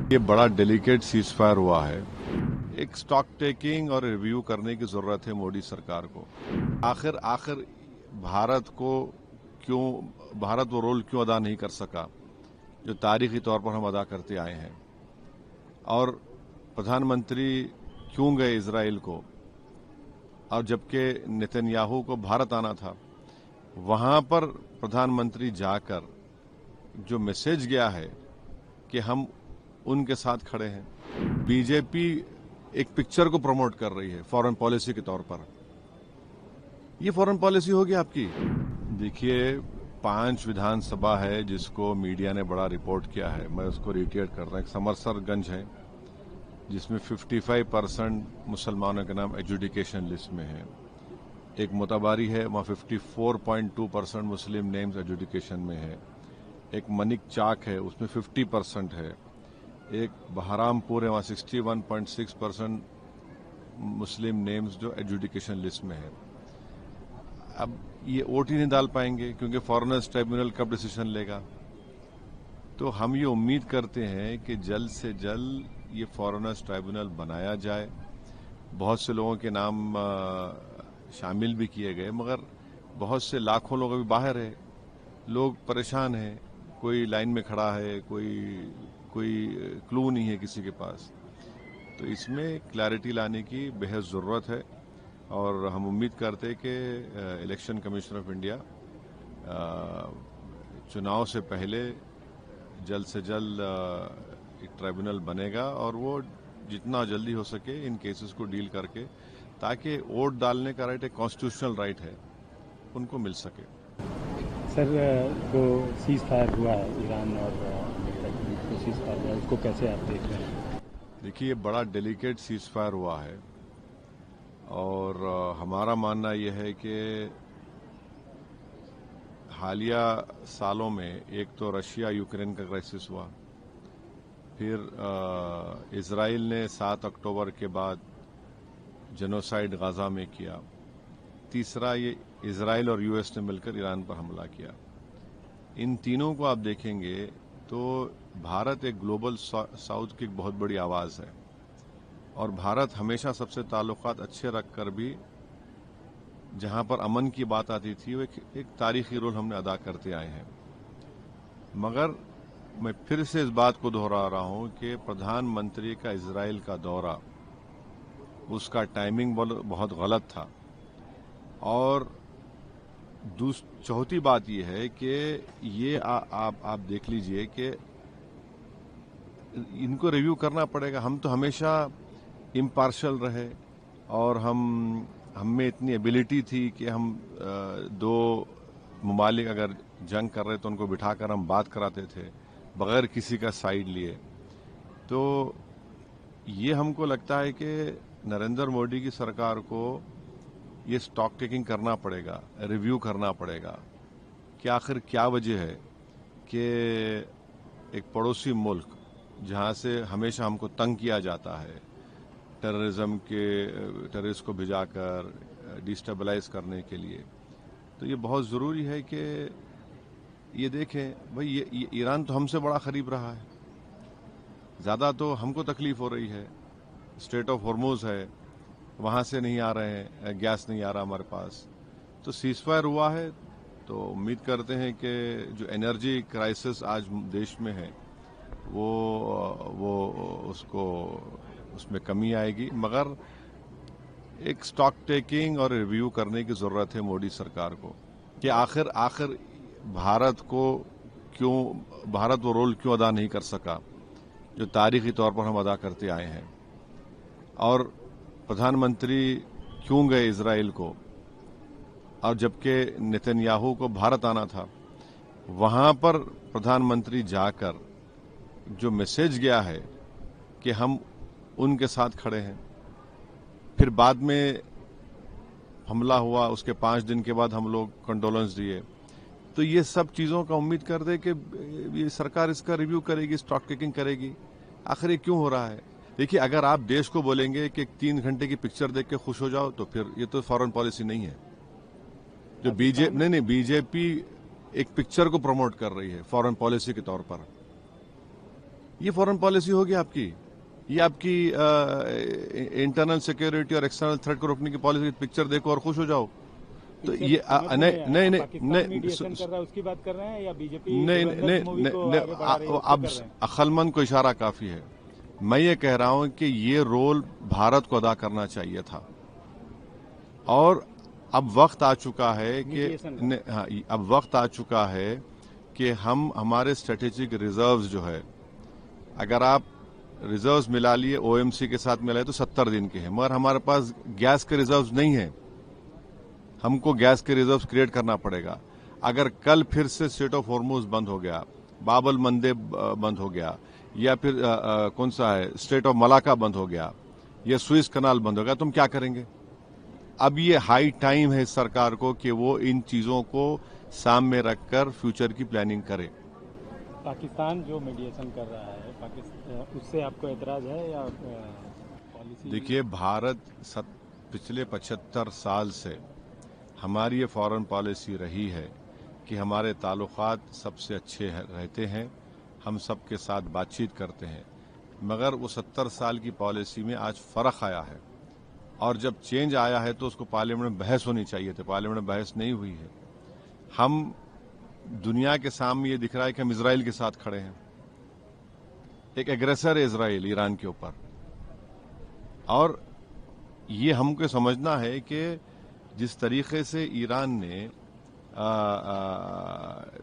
ये बड़ा delicate cease fire हुआ है। एक स्टॉक टेकिंग और रिव्यू करने की जरूरत है मोदी सरकार को। आखिर भारत वो रोल क्यों अदा नहीं कर सका जो तारीखी तौर पर हम अदा करते आए हैं, और प्रधानमंत्री क्यों गए इजराइल को, और जबकि नेतन्याहू को भारत आना था, वहां पर प्रधानमंत्री जाकर जो मैसेज गया है कि हम उनके साथ खड़े हैं। बीजेपी एक पिक्चर को प्रमोट कर रही है फॉरेन पॉलिसी के तौर पर। ये फॉरेन पॉलिसी होगी आपकी? देखिए, 5 विधानसभा है जिसको मीडिया ने बड़ा रिपोर्ट किया है, मैं उसको रिटेट कर रहा हूं। एक समरसरगंज है जिसमें 55% मुसलमानों के नाम एजुकेशन लिस्ट में है। एक मोताबारी है, वहाँ 54.2% मुस्लिम नेम्स एजुकेशन में है। एक मनिक चाक है, उसमें 50% है। एक बहरामपुर है, वहाँ 61.6% मुस्लिम नेम्स जो एजुकेशन लिस्ट में है। अब ये वोट ही नहीं डाल पाएंगे क्योंकि फॉरेनर्स ट्राइब्यूनल कब डिसीजन लेगा। तो हम ये उम्मीद करते हैं कि जल्द से जल्द ये फॉरेनर्स ट्राइब्यूनल बनाया जाए। बहुत से लोगों के नाम शामिल भी किए गए, मगर बहुत से लाखों लोग अभी बाहर है, लोग परेशान हैं, कोई लाइन में खड़ा है, कोई क्लू नहीं है किसी के पास। तो इसमें क्लैरिटी लाने की बेहद ज़रूरत है, और हम उम्मीद करते हैं कि इलेक्शन कमीशन ऑफ इंडिया चुनाव से पहले जल्द से जल्द एक ट्राइब्यूनल बनेगा, और वो जितना जल्दी हो सके इन केसेस को डील करके, ताकि वोट डालने का राइट, एक कॉन्स्टिट्यूशनल राइट है, उनको मिल सके। सर, जो सीज फायर हुआ है ईरान और अमेरिका के बीच जो सीज फायर हुआ है, उसको कैसे आप देख रहे हैं? देखिए, ये बड़ा डेलिकेट सीज फायर हुआ है, और हमारा मानना यह है कि हालिया सालों में एक तो रशिया यूक्रेन का क्राइसिस हुआ, फिर इजराइल ने 7 अक्टूबर के बाद जेनोसाइड गाजा में किया, तीसरा ये इजराइल और यूएस ने मिलकर ईरान पर हमला किया। इन तीनों को आप देखेंगे तो भारत एक ग्लोबल साउथ की एक बहुत बड़ी आवाज़ है, और भारत हमेशा सबसे ताल्लुकात अच्छे रखकर भी जहां पर अमन की बात आती थी वो एक तारीखी रोल हमने अदा करते आए हैं। मगर मैं फिर से इस बात को दोहरा रहा हूं कि प्रधानमंत्री का इजराइल का दौरा, उसका टाइमिंग बहुत गलत था। और चौथी बात यह है कि ये आप देख लीजिए कि इनको रिव्यू करना पड़ेगा। हम तो हमेशा इम्पार्शल रहे, और हम में इतनी एबिलिटी थी कि हम दो ममालिक अगर जंग कर रहे तो उनको बिठाकर हम बात कराते थे बगैर किसी का साइड लिए। तो ये हमको लगता है कि नरेंद्र मोदी की सरकार को ये स्टॉक टेकिंग करना पड़ेगा, रिव्यू करना पड़ेगा कि आखिर क्या वजह है कि एक पड़ोसी मुल्क जहां से हमेशा हमको तंग किया जाता है, टेररिस्ट को भिजाकर डिस्टेबलाइज करने के लिए, तो ये बहुत ज़रूरी है कि ये देखें भाई, ये ईरान तो हमसे बड़ा करीब रहा है, ज़्यादा तो हमको तकलीफ हो रही है। स्ट्रेट ऑफ हॉर्मुज है, वहाँ से नहीं आ रहे हैं, गैस नहीं आ रहा हमारे पास। तो सीज फायर हुआ है, तो उम्मीद करते हैं कि जो एनर्जी क्राइसिस आज देश में है वो उसमें कमी आएगी। मगर एक स्टॉक टेकिंग और रिव्यू करने की जरूरत है मोदी सरकार को कि आखिर भारत वो रोल क्यों अदा नहीं कर सका जो तारीखी तौर पर हम अदा करते आए हैं, और प्रधानमंत्री क्यों गए इजराइल को, और जबकि नेतन्याहू को भारत आना था, वहां पर प्रधानमंत्री जाकर जो मैसेज गया है कि हम उनके साथ खड़े हैं। फिर बाद में हमला हुआ, उसके 5 दिन के बाद हम लोग कंडोलेंस दिए। तो ये सब चीज़ों का उम्मीद करते कि ये सरकार इसका रिव्यू करेगी, स्टॉक टेकिंग करेगी, आखिर ये क्यों हो रहा है। देखिए, अगर आप देश को बोलेंगे कि 3 घंटे की पिक्चर देख के खुश हो जाओ, तो फिर ये तो फॉरेन पॉलिसी नहीं है। जो बीजेपी एक पिक्चर को प्रमोट कर रही है फॉरेन पॉलिसी के तौर पर। یہ فورن پالیسی ہوگی آپ کی، یہ آپ کی انٹرنل سیکیورٹی اور ایکسٹرنل تھریٹ کو روکنے کی پالیسی. پکچر دیکھو اور خوش ہو جاؤ. تو یہ نہیں میڈیشن کر رہا ہے اس کی بات کر رہے ہیں یا بی جے پی اب عقل مند کو اشارہ کافی ہے. میں یہ کہہ رہا ہوں کہ یہ رول بھارت کو ادا کرنا چاہیے تھا، اور اب وقت آ چکا ہے کہ ہم ہمارے اسٹریٹجک ریزروز جو ہے، اگر آپ ریزروز ملا لیے او ایم سی کے ساتھ ملائے تو 70 دن کے ہیں، مگر ہمارے پاس گیس کے ریزروز نہیں ہیں. ہم کو گیس کے ریزروز کریٹ کرنا پڑے گا. اگر کل پھر سے اسٹریٹ آف ہارموز بند ہو گیا، باب المندب بند ہو گیا، یا پھر کون سا ہے اسٹریٹ آف ملاکا بند ہو گیا، یا سوئس کنال بند ہو گیا، تم کیا کریں گے؟ اب یہ ہائی ٹائم ہے اس سرکار کو کہ وہ ان چیزوں کو سامنے رکھ کر فیوچر کی پلاننگ کرے. پاکستان جو میڈیشن کر رہا ہے اس سے آپ کو اعتراض ہے یا پالیسی؟ دیکھیے، بھارت پچھلے 75 سال سے ہماری یہ فارن پالیسی رہی ہے کہ ہمارے تعلقات سب سے اچھے رہتے ہیں، ہم سب کے ساتھ بات چیت کرتے ہیں. مگر وہ 70 سال کی پالیسی میں آج فرق آیا ہے، اور جب چینج آیا ہے تو اس کو پارلیمنٹ میں بحث ہونی چاہیے تھی. پارلیمنٹ میں بحث نہیں ہوئی ہے. ہم دنیا کے سامنے یہ دکھ رہا ہے کہ ہم اسرائیل کے ساتھ کھڑے ہیں. ایک ایگریسر ہے اسرائیل ایران کے اوپر، اور یہ ہم کو سمجھنا ہے کہ جس طریقے سے ایران نے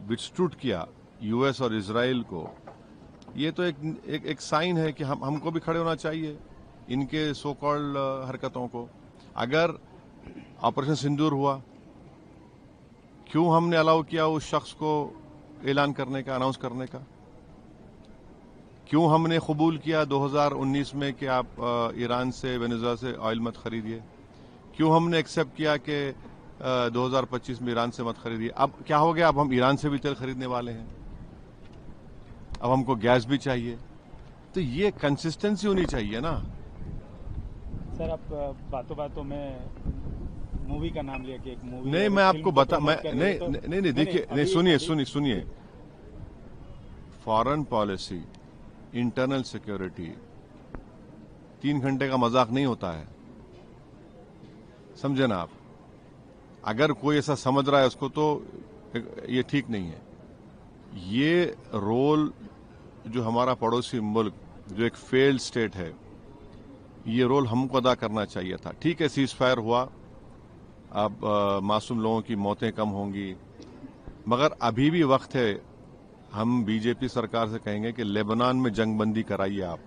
وتھسٹوڈ کیا یو ایس اور اسرائیل کو، یہ تو ایک سائن ہے کہ ہم کو بھی کھڑے ہونا چاہیے ان کے سو کالڈ حرکتوں کو. اگر آپریشن سندور ہوا، کیوں ہم نے الاؤ کیا اس شخص کو اعلان کرنے کا، اناؤنس کرنے کا؟ کیوں ہم نے قبول کیا 2019 میں کہ آپ ایران سے، وینزویلا سے آئل مت خریدیے؟ کیوں ہم نے ایکسیپٹ کیا کہ 2025 میں ایران سے مت خریدیے؟ اب کیا ہو گیا؟ اب ہم ایران سے بھی تیل خریدنے والے ہیں، اب ہم کو گیس بھی چاہیے. تو یہ کنسسٹنسی ہونی چاہیے نا. سر، آپ باتوں میں مووی کا نام لیا کہ ایک مووی، نہیں میں آپ کو نہیں دیکھیے، نہیں سنیے. فارن پالیسی، انٹرنل سیکیورٹی 3 گھنٹے کا مذاق نہیں ہوتا ہے، سمجھے نا آپ. اگر کوئی ایسا سمجھ رہا ہے اس کو تو یہ ٹھیک نہیں ہے. یہ رول جو ہمارا پڑوسی ملک، جو ایک فیلڈ سٹیٹ ہے، یہ رول ہم کو ادا کرنا چاہیے تھا. ٹھیک ہے، سیز فائر ہوا، اب معصوم لوگوں کی موتیں کم ہوں گی، مگر ابھی بھی وقت ہے. ہم بی جے پی سرکار سے کہیں گے کہ لیبنان میں جنگ بندی کرائیے. آپ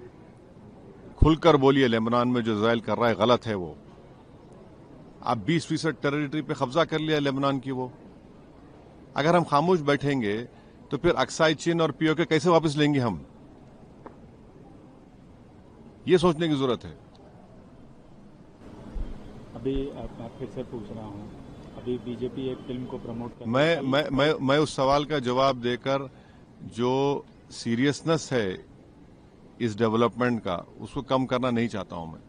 کھل کر بولیے، لیبنان میں جو اسرائیل کر رہا ہے غلط ہے. وہ آپ 20% ٹیریٹری پہ قبضہ کر لیا لیبنان کی. وہ اگر ہم خاموش بیٹھیں گے تو پھر اکسائی چین اور پی او کے کیسے واپس لیں گے ہم؟ یہ سوچنے کی ضرورت ہے. ابھی میں پھر سے پوچھ رہا ہوں، ابھی بی جے پی ایک فلم کو پروموٹ کر میں اس سوال کا جواب دے کر جو سیریسنس ہے اس ڈیولپمنٹ کا، اس کو کم کرنا نہیں چاہتا ہوں میں.